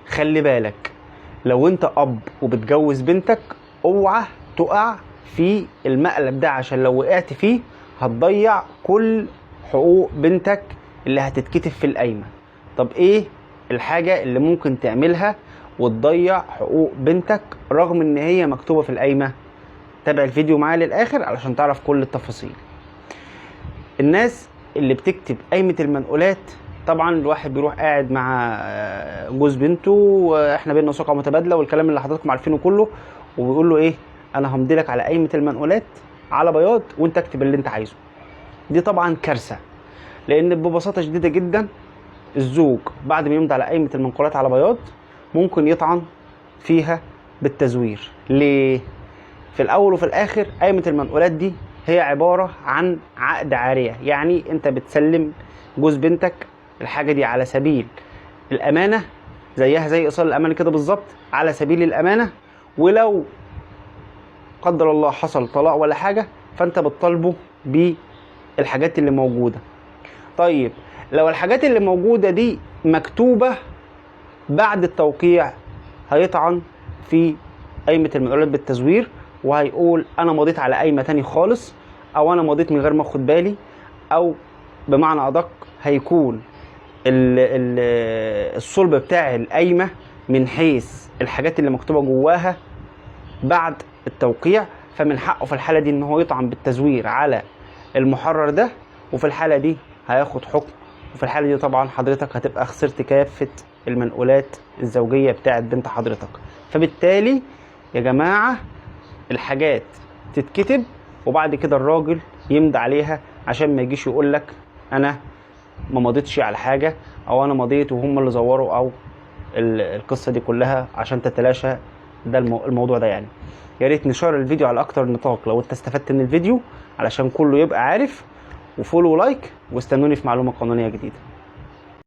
خلي بالك لو انت اب وبتجوز بنتك اوعى تقع في المقلب ده، عشان لو وقعت فيه هتضيع كل حقوق بنتك اللي هتتكتب في القايمة. طب ايه الحاجة اللي ممكن تعملها وتضيع حقوق بنتك رغم ان هي مكتوبة في القايمة؟ تابع الفيديو معايا للاخر علشان تعرف كل التفاصيل. الناس اللي بتكتب قايمة المنقولات، طبعا الواحد بيروح قاعد مع جوز بنته واحنا بينا ثقة متبادلة والكلام اللي حضراتكم عارفينه كله، وبيقول له ايه، انا همضي لك على قايمة المنقولات على بياض وانت اكتب اللي انت عايزه. دي طبعا كارثة، لان ببساطة شديدة جدا الزوج بعد ما يمضي على قايمة المنقولات على بياض ممكن يطعن فيها بالتزوير. ليه؟ في الاول وفي الاخر قايمة المنقولات دي هي عبارة عن عقد عارية، يعني انت بتسلم جوز بنتك الحاجة دي على سبيل الامانة، زيها زي ايصال الامانة كده بالظبط، على سبيل الامانة. ولو قدر الله حصل طلاق ولا حاجة فانت بتطالبه بالحاجات اللي موجودة. طيب لو الحاجات اللي موجودة دي مكتوبة بعد التوقيع هيطعن في قايمة المنقولات بالتزوير، وهيقول انا مضيت على قايمة تاني خالص، او انا مضيت من غير ما اخد بالي، او بمعنى ادق هيكون الصلب بتاع القايمة من حيث الحاجات اللي مكتوبة جواها بعد التوقيع، فمن حقه في الحالة دي ان هو يطعن بالتزوير على المحرر ده، وفي الحالة دي هياخد حكم. وفي الحالة دي طبعا حضرتك هتبقى خسرت كافة المنقولات الزوجية بتاعت بنت حضرتك. فبالتالي يا جماعة الحاجات تتكتب وبعد كده الراجل يمضي عليها، عشان ما يجيش يقولك انا ما مضيتش على حاجة او انا مضيت وهم اللي زوروا، او القصة دي كلها عشان تتلاشى ده الموضوع ده. يعني يا ريت نشار الفيديو على اكتر نطاق لو انت استفدت من الفيديو علشان كله يبقى عارف، وفولو ولايك، واستنوني في معلومة قانونية جديدة.